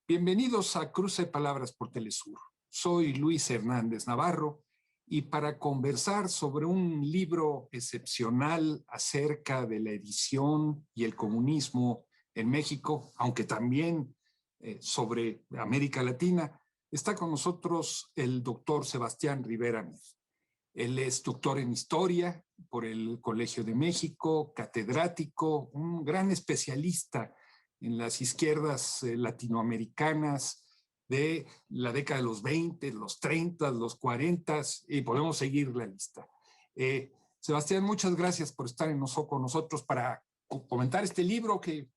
Bienvenidos a Cruce de Palabras por Telesur. Soy Luis Hernández Navarro y para conversar sobre un libro excepcional acerca de la edición y el comunismo en México, aunque también sobre América Latina, está con nosotros el doctor Sebastián Rivera Mir. Él es doctor en Historia por el Colegio de México, catedrático, un gran especialista en las izquierdas latinoamericanas de la década de los 20, los 30, los 40, y podemos seguir la lista. Sebastián, muchas gracias por estar con nosotros para comentar este libro que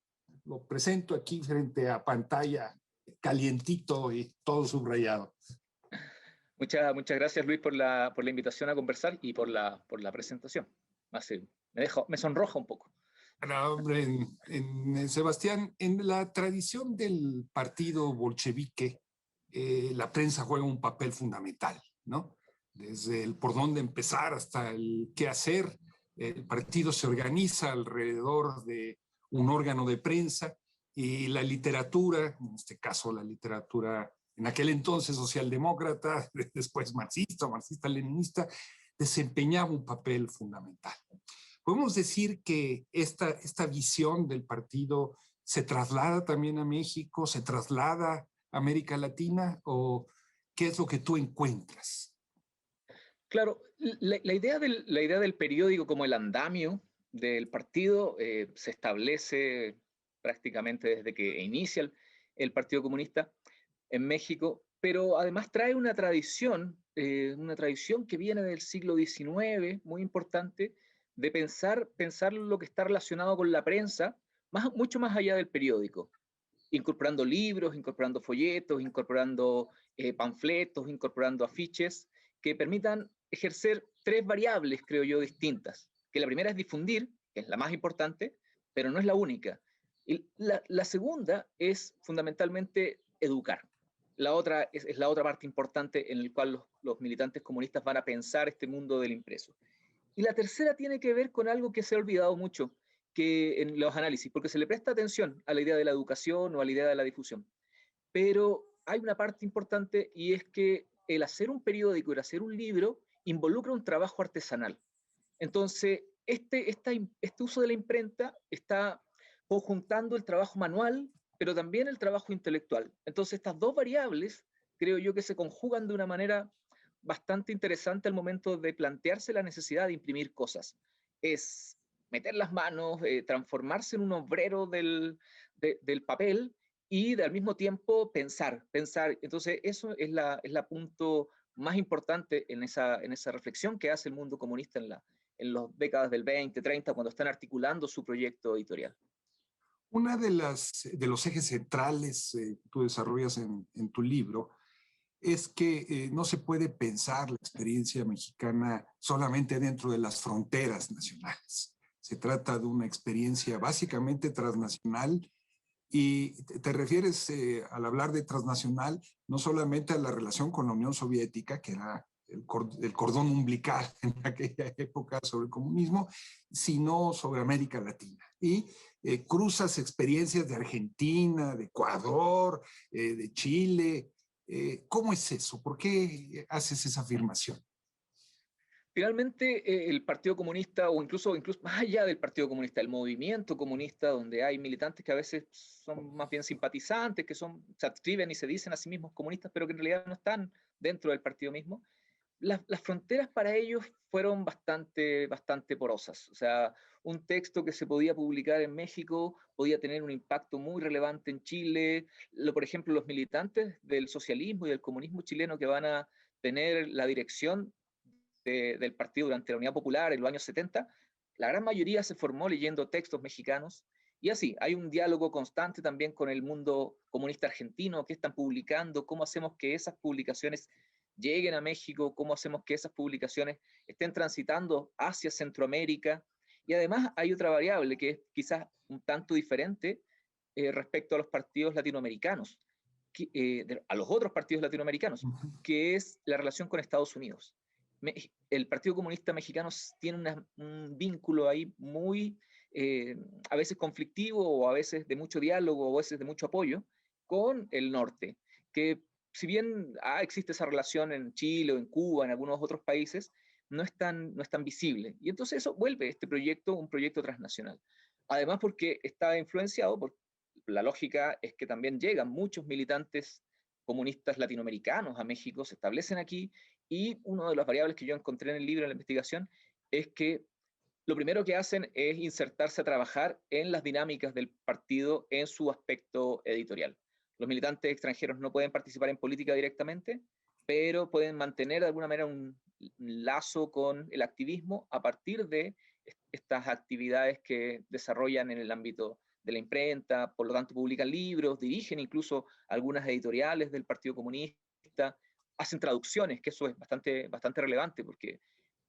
lo presento aquí frente a pantalla, calientito y todo subrayado. Muchas gracias, Luis, por la invitación a conversar y por la presentación. Me sonroja un poco. No, hombre, Sebastián, en la tradición del partido bolchevique, la prensa juega un papel fundamental, ¿no? Desde el por dónde empezar hasta el qué hacer. El partido se organiza alrededor de un órgano de prensa y la literatura, en este caso la literatura en aquel entonces socialdemócrata, después marxista-leninista, desempeñaba un papel fundamental. ¿Podemos decir que esta visión del partido se traslada también a México, se traslada a América Latina, o qué es lo que tú encuentras? Claro, la idea del periódico como el andamio del partido se establece prácticamente desde que inicia el Partido Comunista en México, pero además trae una tradición que viene del siglo XIX, muy importante, de pensar lo que está relacionado con la prensa, mucho más allá del periódico, incorporando libros, incorporando folletos, incorporando panfletos, incorporando afiches, que permitan ejercer tres variables, creo yo, distintas. Que la primera es difundir, que es la más importante, pero no es la única. Y la segunda es fundamentalmente educar. La otra es la otra parte importante en la cual los militantes comunistas van a pensar este mundo del impreso. Y la tercera tiene que ver con algo que se ha olvidado mucho que en los análisis, porque se le presta atención a la idea de la educación o a la idea de la difusión. Pero hay una parte importante y es que el hacer un periódico, el hacer un libro, involucra un trabajo artesanal. Entonces, este uso de la imprenta está conjuntando el trabajo manual, pero también el trabajo intelectual. Entonces, estas dos variables, creo yo que se conjugan de una manera bastante interesante al momento de plantearse la necesidad de imprimir cosas. Es meter las manos, transformarse en un obrero del papel y al mismo tiempo pensar. Entonces, eso es la punto más importante en esa reflexión que hace el mundo comunista en las décadas del 20, 30, cuando están articulando su proyecto editorial. Una de los ejes centrales que tú desarrollas en tu libro es que no se puede pensar la experiencia mexicana solamente dentro de las fronteras nacionales. Se trata de una experiencia básicamente transnacional y te refieres al hablar de transnacional no solamente a la relación con la Unión Soviética, que era el cordón umbilical en aquella época sobre el comunismo, sino sobre América Latina. Y cruzas experiencias de Argentina, de Ecuador, de Chile. ¿Cómo es eso? ¿Por qué haces esa afirmación? Finalmente, el Partido Comunista, o incluso más allá del Partido Comunista, el movimiento comunista, donde hay militantes que a veces son más bien simpatizantes, que se adscriben y se dicen a sí mismos comunistas, pero que en realidad no están dentro del partido mismo, las fronteras para ellos fueron bastante porosas. O sea, un texto que se podía publicar en México podía tener un impacto muy relevante en Chile. Por ejemplo, los militantes del socialismo y del comunismo chileno que van a tener la dirección del partido durante la Unidad Popular en los años 70, la gran mayoría se formó leyendo textos mexicanos. Y así, hay un diálogo constante también con el mundo comunista argentino, qué están publicando, cómo hacemos que esas publicaciones lleguen a México, cómo hacemos que esas publicaciones estén transitando hacia Centroamérica. Y además hay otra variable que es quizás un tanto diferente respecto a los partidos latinoamericanos, a los otros partidos latinoamericanos, que es la relación con Estados Unidos. El Partido Comunista Mexicano tiene un vínculo ahí muy, a veces conflictivo, o a veces de mucho diálogo, o a veces de mucho apoyo, con el norte, que si bien existe esa relación en Chile o en Cuba, en algunos otros países, no es tan visible. Y entonces eso vuelve este proyecto un proyecto transnacional. Además porque está influenciado por la lógica es que también llegan muchos militantes comunistas latinoamericanos a México, se establecen aquí, y una de las variables que yo encontré en el libro, en la investigación, es que lo primero que hacen es insertarse a trabajar en las dinámicas del partido en su aspecto editorial. Los militantes extranjeros no pueden participar en política directamente, pero pueden mantener de alguna manera un lazo con el activismo a partir de estas actividades que desarrollan en el ámbito de la imprenta, por lo tanto publican libros, dirigen incluso algunas editoriales del Partido Comunista, hacen traducciones, que eso es bastante relevante, porque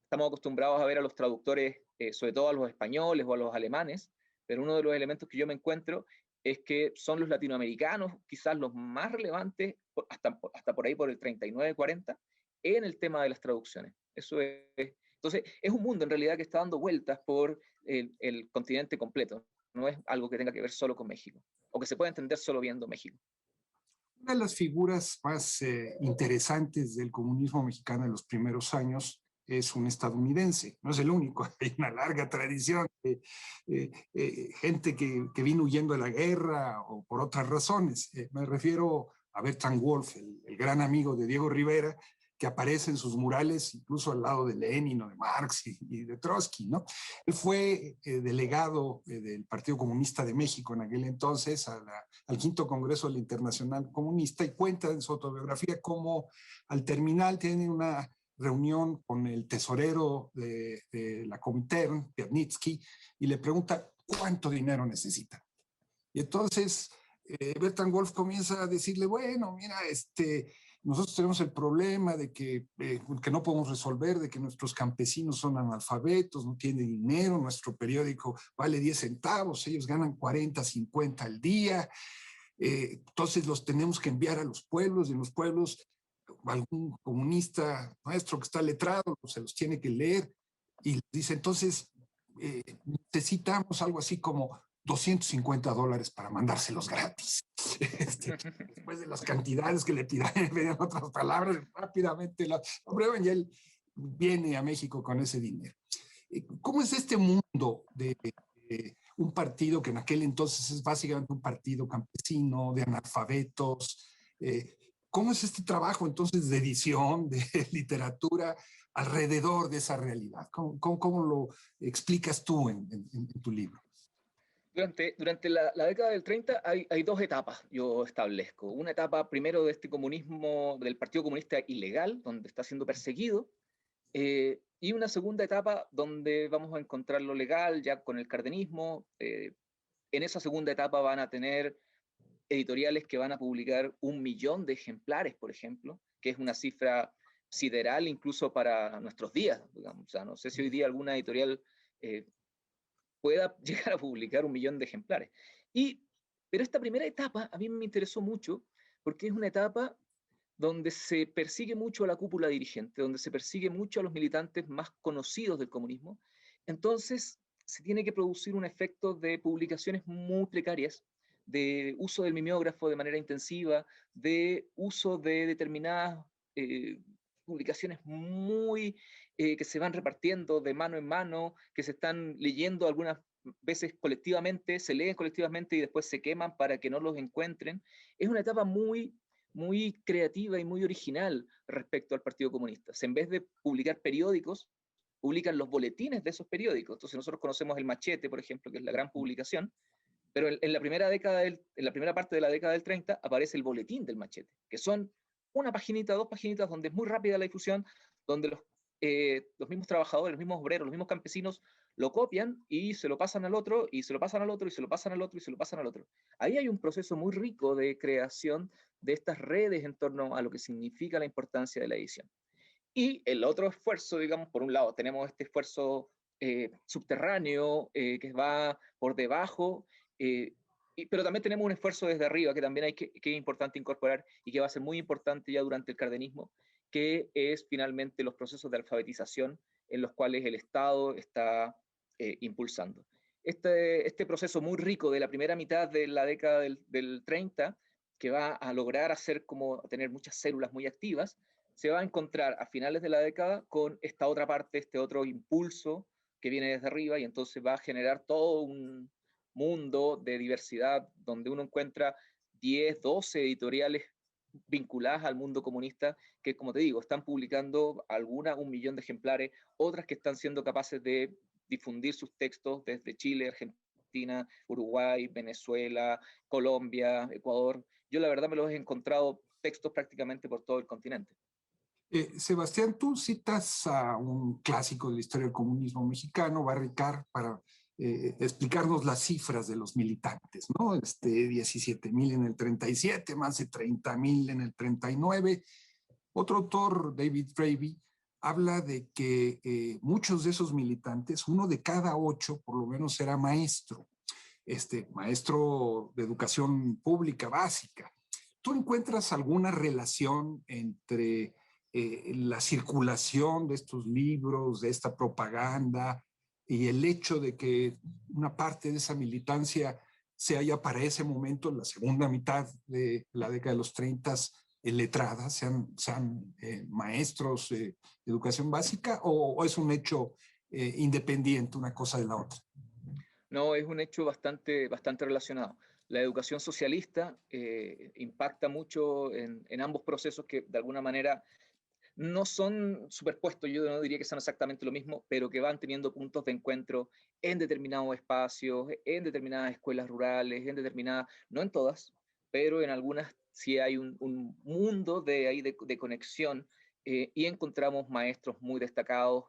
estamos acostumbrados a ver a los traductores, sobre todo a los españoles o a los alemanes, pero uno de los elementos que yo me encuentro es que son los latinoamericanos quizás los más relevantes, hasta por ahí por el 39-40, en el tema de las traducciones. Entonces, es un mundo en realidad que está dando vueltas por el continente completo. No es algo que tenga que ver solo con México, o que se pueda entender solo viendo México. Una de las figuras más interesantes del comunismo mexicano en los primeros años es un estadounidense, no es el único, hay una larga tradición de gente que vino huyendo de la guerra o por otras razones. Me refiero a Bertrand Wolff, el gran amigo de Diego Rivera, que aparece en sus murales incluso al lado de Lenin o de Marx y de Trotsky, ¿no? Él fue delegado del Partido Comunista de México en aquel entonces al quinto Congreso de la Internacional Comunista, y cuenta en su autobiografía cómo al terminar tiene una reunión con el tesorero de la Comintern, Piatnitsky, y le pregunta cuánto dinero necesita. Y entonces Bertrand Wolff comienza a decirle, bueno, mira, nosotros tenemos el problema de que no podemos resolver, de que nuestros campesinos son analfabetos, no tienen dinero, nuestro periódico vale 10 centavos, ellos ganan 40, 50 al día, entonces los tenemos que enviar a los pueblos, y en los pueblos algún comunista nuestro que está letrado se los tiene que leer, y dice, entonces necesitamos algo así como $250 para mandárselos gratis. Después de las cantidades que le pidieron, en otras palabras, rápidamente, hombre, y él viene a México con ese dinero. ¿Cómo es este mundo de un partido que en aquel entonces es básicamente un partido campesino, de analfabetos? ¿Cómo es este trabajo entonces de edición, de literatura, alrededor de esa realidad? ¿Cómo lo explicas tú en tu libro? Durante la década del 30 hay dos etapas, yo establezco. Una etapa primero de este comunismo, del Partido Comunista ilegal, donde está siendo perseguido, y una segunda etapa donde vamos a encontrar lo legal, ya con el cardenismo. En esa segunda etapa van a tener editoriales que van a publicar 1 millón de ejemplares, por ejemplo, que es una cifra sideral incluso para nuestros días, digamos. O sea, no sé si hoy día alguna editorial pueda llegar a publicar 1 millón de ejemplares. Pero esta primera etapa a mí me interesó mucho porque es una etapa donde se persigue mucho a la cúpula dirigente, donde se persigue mucho a los militantes más conocidos del comunismo. Entonces se tiene que producir un efecto de publicaciones muy precarias, de uso del mimeógrafo de manera intensiva, de uso de determinadas publicaciones que se van repartiendo de mano en mano, que se están leyendo algunas veces colectivamente, se leen colectivamente y después se queman para que no los encuentren. Es una etapa muy creativa y muy original respecto al Partido Comunista. En vez de publicar periódicos, publican los boletines de esos periódicos. Entonces nosotros conocemos el Machete, por ejemplo, que es la gran publicación, pero en la primera parte de la década del 30 aparece el boletín del Machete, que son una paginita, 2 paginitas, donde es muy rápida la difusión, donde los mismos trabajadores, los mismos obreros, los mismos campesinos lo copian y se lo pasan al otro, y se lo pasan al otro, y se lo pasan al otro, y se lo pasan al otro. Ahí hay un proceso muy rico de creación de estas redes en torno a lo que significa la importancia de la edición. Y el otro esfuerzo, digamos, por un lado tenemos este esfuerzo subterráneo que va por debajo, pero también tenemos un esfuerzo desde arriba que también que es importante incorporar y que va a ser muy importante ya durante el cardenismo, que es finalmente los procesos de alfabetización en los cuales el Estado está impulsando. Este proceso muy rico de la primera mitad de la década del 30, que va a lograr hacer como tener muchas células muy activas, se va a encontrar a finales de la década con esta otra parte, este otro impulso que viene desde arriba, y entonces va a generar todo un mundo de diversidad donde uno encuentra 10, 12 editoriales vinculadas al mundo comunista que, como te digo, están publicando algunas 1 millón de ejemplares, otras que están siendo capaces de difundir sus textos desde Chile, Argentina, Uruguay, Venezuela, Colombia, Ecuador. Yo la verdad me los he encontrado textos prácticamente por todo el continente. Sebastián, tú citas a un clásico de la historia del comunismo mexicano, Barry Carr, para explicarnos las cifras de los militantes, ¿no? 17,000 en el 37, más de 30,000 en el 39. Otro autor, David Fravy, habla de que muchos de esos militantes, 1 de cada 8 por lo menos era maestro, maestro de educación pública básica. ¿Tú encuentras alguna relación entre la circulación de estos libros, de esta propaganda, y el hecho de que una parte de esa militancia se haya para ese momento, en la segunda mitad de la década de los 30, letradas, sean maestros de educación básica, o es un hecho independiente una cosa de la otra? No, es un hecho bastante relacionado. La educación socialista impacta mucho en ambos procesos que de alguna manera no son superpuestos, yo no diría que sean exactamente lo mismo, pero que van teniendo puntos de encuentro en determinados espacios, en determinadas escuelas rurales, en determinadas, no en todas, pero en algunas sí hay un mundo de conexión, y encontramos maestros muy destacados,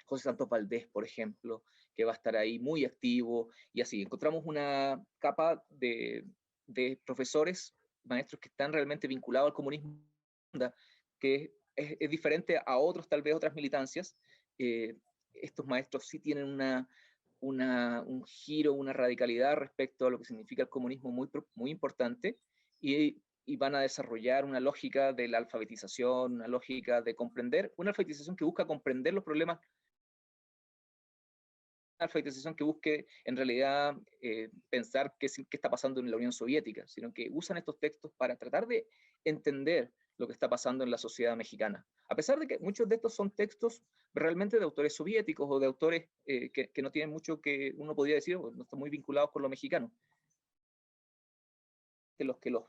José Santos Valdés, por ejemplo, que va a estar ahí muy activo, y así encontramos una capa de profesores, maestros que están realmente vinculados al comunismo, que es diferente a otros, tal vez otras militancias. Estos maestros sí tienen un giro, una radicalidad respecto a lo que significa el comunismo muy importante, y van a desarrollar una lógica de la alfabetización, una lógica de comprender, una alfabetización que busca comprender los problemas, una alfabetización que busque en realidad pensar qué está pasando en la Unión Soviética, sino que usan estos textos para tratar de entender lo que está pasando en la sociedad mexicana. A pesar de que muchos de estos son textos realmente de autores soviéticos o de autores que no tienen mucho que uno podría decir, no están muy vinculados con lo mexicano. De los que los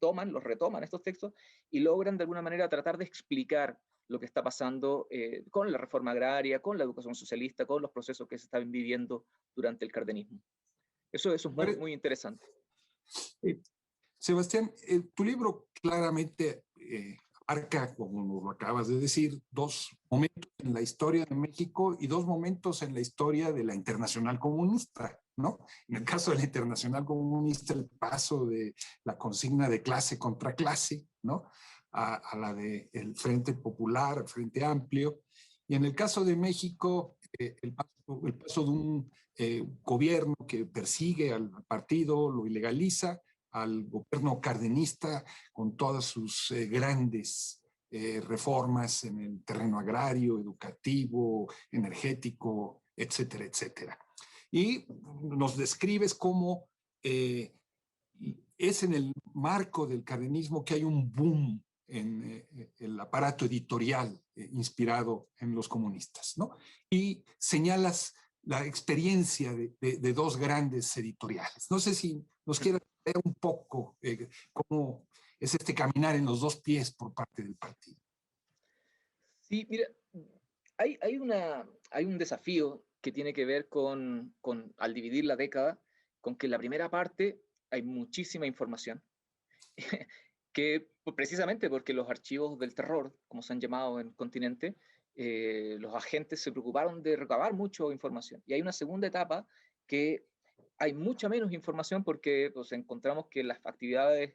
toman, los retoman estos textos y logran de alguna manera tratar de explicar lo que está pasando con la reforma agraria, con la educación socialista, con los procesos que se están viviendo durante el cardenismo. Eso es muy interesante. Sebastián, tu libro claramente abarca, como nos lo acabas de decir, 2 momentos en la historia de México y 2 momentos en la historia de la Internacional Comunista, ¿no? En el caso de la Internacional Comunista, el paso de la consigna de clase contra clase, ¿no? A la del Frente Popular, el Frente Amplio. Y en el caso de México, el paso de un gobierno que persigue al partido, lo ilegaliza, al gobierno cardenista con todas sus grandes reformas en el terreno agrario, educativo, energético, etcétera, etcétera. Y nos describes cómo es en el marco del cardenismo que hay un boom en el aparato editorial inspirado en los comunistas, ¿no? Y señalas la experiencia de 2 grandes editoriales. No sé si nos quieras ver un poco cómo es caminar en los 2 pies por parte del partido. Sí, mira, hay un desafío que tiene que ver al dividir la década, con que en la primera parte hay muchísima información, que precisamente porque los archivos del terror, como se han llamado en el continente, los agentes se preocuparon de recabar mucha información. Y hay una segunda etapa que hay mucha menos información porque pues, encontramos que las actividades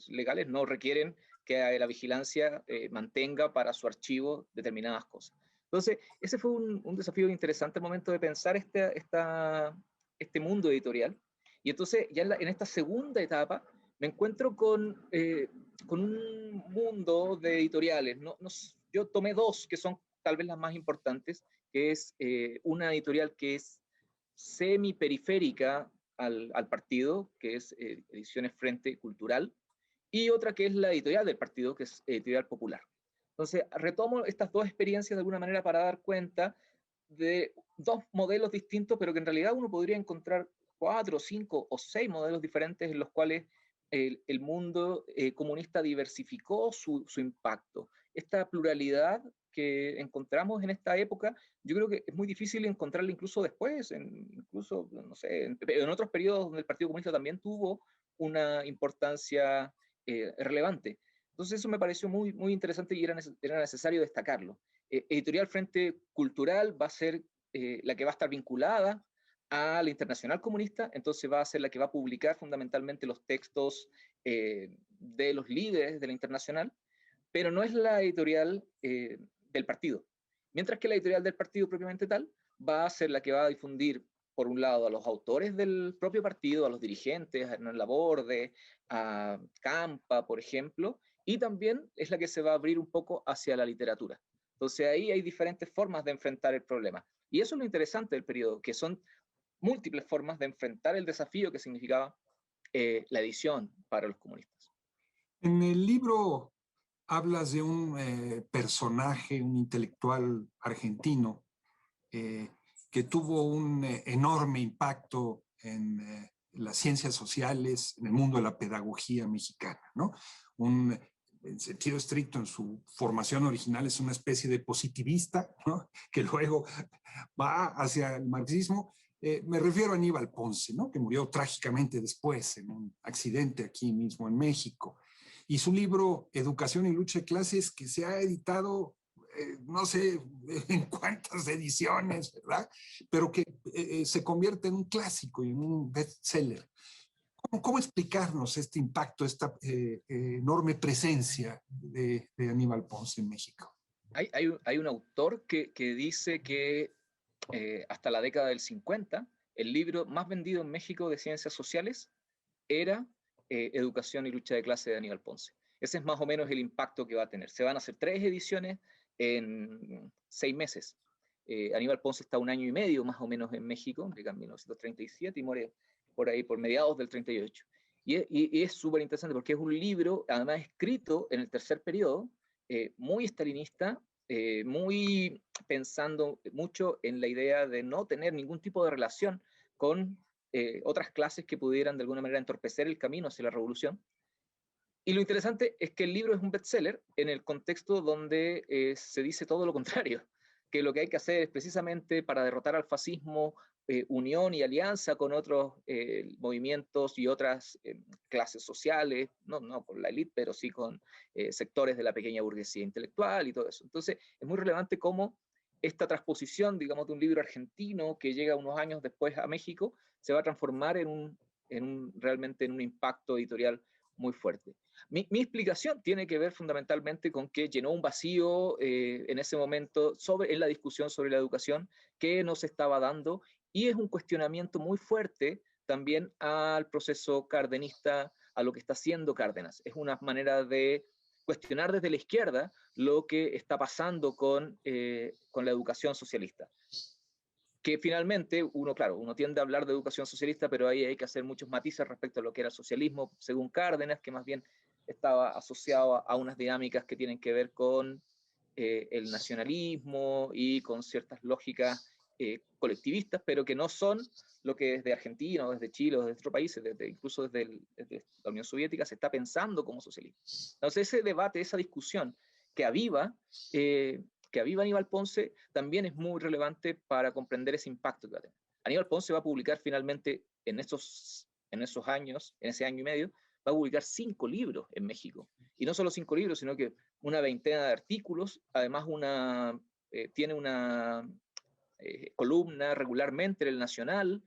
legales no requieren que la vigilancia mantenga para su archivo determinadas cosas. Entonces, ese fue un desafío interesante al momento de pensar este mundo editorial. Y entonces, ya en esta segunda etapa, me encuentro con un mundo de editoriales. Yo tomé 2 que son tal vez las más importantes, que es una editorial que es semi-periférica al partido, que es Ediciones Frente Cultural, y otra que es la editorial del partido, que es Editorial Popular. Entonces, retomo estas dos experiencias de alguna manera para dar cuenta de dos modelos distintos, pero que en realidad uno podría encontrar 4, 5 o 6 modelos diferentes en los cuales el mundo comunista diversificó su impacto. Esta pluralidad que encontramos en esta época, yo creo que es muy difícil encontrarla incluso después, incluso, no sé, en otros periodos donde el Partido Comunista también tuvo una importancia relevante. Entonces eso me pareció muy, muy interesante y era necesario destacarlo. Editorial Frente Cultural va a ser la que va a estar vinculada a la Internacional Comunista, entonces va a ser la que va a publicar fundamentalmente los textos de los líderes de la Internacional, pero no es la editorial del partido. Mientras que la editorial del partido propiamente tal va a ser la que va a difundir, por un lado, a los autores del propio partido, a los dirigentes, a Hernán Laborde, a Campa, por ejemplo, y también es la que se va a abrir un poco hacia la literatura. Entonces ahí hay diferentes formas de enfrentar el problema. Y eso es lo interesante del periodo, que son múltiples formas de enfrentar el desafío que significaba la edición para los comunistas. En el libro hablas de un personaje, un intelectual argentino, que tuvo un enorme impacto en las ciencias sociales, en el mundo de la pedagogía mexicana, ¿no? En sentido estricto, en su formación original es una especie de positivista, ¿no? Que luego va hacia el marxismo. Me refiero a Aníbal Ponce, ¿no? Que murió trágicamente después en un accidente aquí mismo en México. Y su libro Educación y Lucha de Clases, que se ha editado no sé en cuántas ediciones, ¿verdad? Pero que se convierte en un clásico y en un bestseller. ¿Cómo explicarnos este impacto, esta enorme presencia de Aníbal Ponce en México? Hay un autor que dice que hasta la década del 50, el libro más vendido en México de ciencias sociales era Educación y Lucha de Clase de Aníbal Ponce. Ese es más o menos el impacto que va a tener. Se van a hacer 3 ediciones en 6 meses. Aníbal Ponce está 1 año y medio más o menos en México, llega en 1937 y muere por ahí, por mediados del 38. Y es súper interesante porque es un libro, además escrito en el tercer periodo, muy estalinista, muy pensando mucho en la idea de no tener ningún tipo de relación con otras clases que pudieran de alguna manera entorpecer el camino hacia la revolución. Y lo interesante es que el libro es un bestseller en el contexto donde se dice todo lo contrario, que lo que hay que hacer es precisamente para derrotar al fascismo, unión y alianza con otros movimientos y otras clases sociales, no con la élite, pero sí con sectores de la pequeña burguesía intelectual y todo eso. Entonces, es muy relevante cómo esta transposición, digamos, de un libro argentino que llega unos años después a México, se va a transformar realmente en un impacto editorial muy fuerte. Mi explicación tiene que ver fundamentalmente con que llenó un vacío en ese momento en la discusión sobre la educación que nos estaba dando y es un cuestionamiento muy fuerte también al proceso cardenista, a lo que está haciendo Cárdenas. Es una manera de cuestionar desde la izquierda lo que está pasando con la educación socialista. Que finalmente claro, uno tiende a hablar de educación socialista, pero ahí hay que hacer muchos matices respecto a lo que era el socialismo, según Cárdenas, que más bien estaba asociado a unas dinámicas que tienen que ver con el nacionalismo y con ciertas lógicas colectivistas, pero que no son lo que desde Argentina o desde Chile o desde otros países, incluso desde la Unión Soviética, se está pensando como socialismo. Entonces ese debate, esa discusión que aviva Aníbal Ponce también es muy relevante para comprender ese impacto que va a tener. Aníbal Ponce va a publicar finalmente en esos años, en ese año y medio, va a publicar 5 libros en México. Y no solo 5 libros, sino que una veintena de artículos, además tiene una columna regularmente en el Nacional,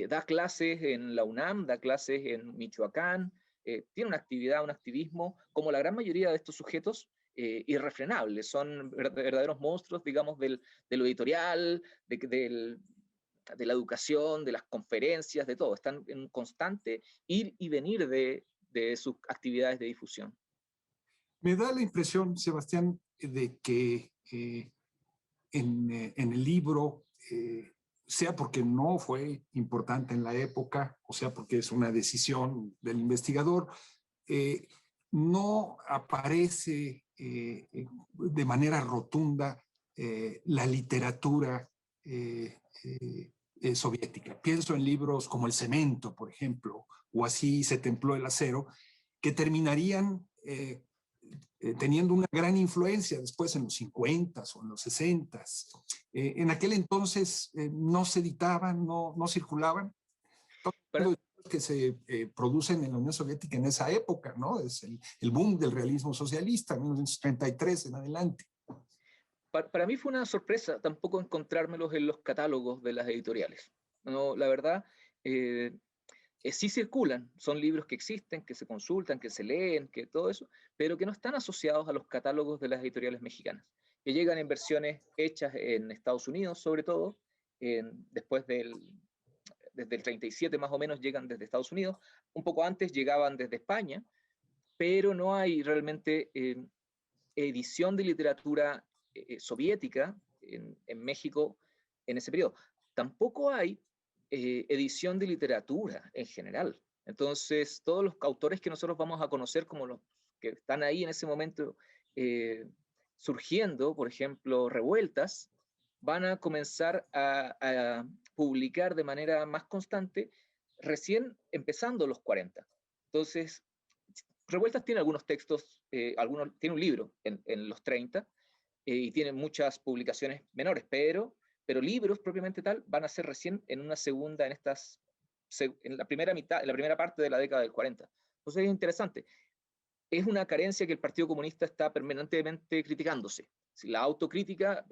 da clases en la UNAM, da clases en Michoacán, tiene una actividad, un activismo, como la gran mayoría de estos sujetos, irrefrenables, son verdaderos monstruos, digamos, de lo editorial, de la educación, de las conferencias, de todo, están en un constante ir y venir de sus actividades de difusión. Me da la impresión, Sebastián, de que en el libro sea porque no fue importante en la época, o sea porque es una decisión del investigador, no aparece de manera rotunda la literatura soviética. Pienso en libros como El cemento, por ejemplo, o Así se templó el acero, que terminarían teniendo una gran influencia después en los 50 o en los 60. En aquel entonces no se editaban, no circulaban. Para, Que se producen en la Unión Soviética en esa época, ¿no? Es el boom del realismo socialista, 1933 en adelante. para mí fue una sorpresa tampoco encontrármelos en los catálogos de las editoriales. No, la verdad, sí circulan, son libros que existen, que se consultan, que se leen, que todo eso, pero que no están asociados a los catálogos de las editoriales mexicanas, que llegan en versiones hechas en Estados Unidos, sobre todo, después desde el 37 más o menos llegan desde Estados Unidos, un poco antes llegaban desde España, pero no hay realmente edición de literatura soviética en México en ese periodo. Tampoco hay edición de literatura en general. Entonces, todos los autores que nosotros vamos a conocer como los que están ahí en ese momento surgiendo, por ejemplo, Revueltas, van a comenzar a publicar de manera más constante recién empezando los 40. Entonces, Revueltas tiene algunos textos, tiene un libro en los 30 y tiene muchas publicaciones menores, pero libros propiamente tal van a ser recién en una segunda, en la primera mitad, en la primera parte de la década del 40. Entonces es interesante. Es una carencia que el Partido Comunista está permanentemente criticándose. La autocrítica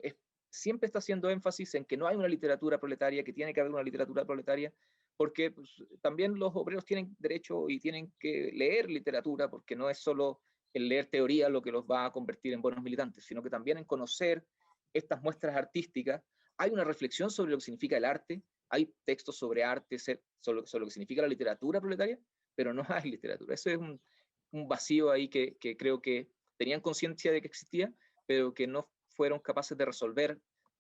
siempre está haciendo énfasis en que no hay una literatura proletaria, que tiene que haber una literatura proletaria, porque pues, también los obreros tienen derecho y tienen que leer literatura, porque no es solo el leer teoría lo que los va a convertir en buenos militantes, sino que también en conocer estas muestras artísticas. Hay una reflexión sobre lo que significa el arte, hay textos sobre arte, sobre lo que significa la literatura proletaria, pero no hay literatura. Eso es un vacío ahí que creo que tenían conciencia de que existía, pero que no fueron capaces de resolver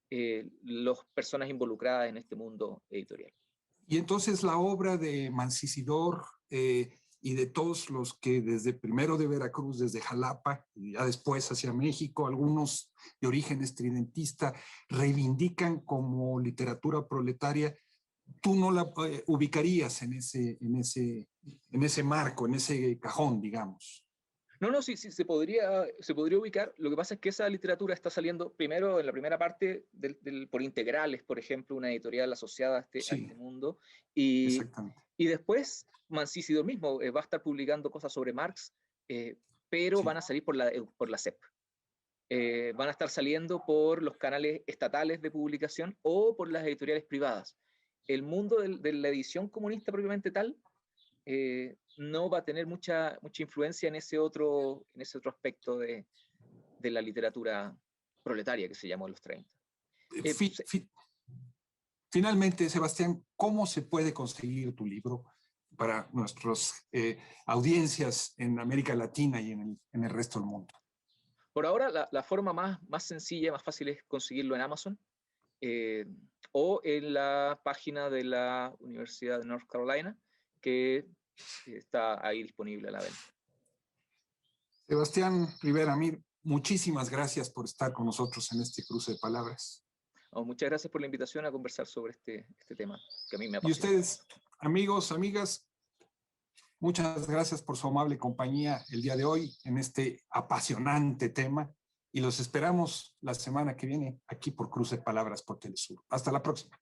las personas involucradas en este mundo editorial. Y entonces la obra de Mancisidor y de todos los que desde primero de Veracruz, desde Jalapa, y ya después hacia México, algunos de origen estridentista, reivindican como literatura proletaria, tú no la ubicarías en ese marco, en ese cajón, digamos. No, sí, se podría ubicar. Lo que pasa es que esa literatura está saliendo primero en la primera parte por Integrales, por ejemplo, una editorial asociada a este mundo. Exactamente. Y después Mancisidor mismo va a estar publicando cosas sobre Marx, pero van a salir por la SEP. Van a estar saliendo por los canales estatales de publicación o por las editoriales privadas. El mundo de la edición comunista propiamente tal no va a tener mucha influencia en ese otro aspecto de la literatura proletaria que se llamó en los 30. Finalmente, Sebastián, ¿cómo se puede conseguir tu libro para nuestras audiencias en América Latina y en el resto del mundo? Por ahora, la forma más sencilla, más fácil es conseguirlo en Amazon o en la página de la Universidad de North Carolina, que está ahí disponible a la venta. Sebastián Rivera Mir, muchísimas gracias por estar con nosotros en este cruce de palabras. Muchas gracias por la invitación a conversar sobre este tema que a mí me apasiona. Y ustedes, amigos, amigas, muchas gracias por su amable compañía el día de hoy en este apasionante tema y los esperamos la semana que viene aquí por Cruce de Palabras por Telesur. Hasta la próxima.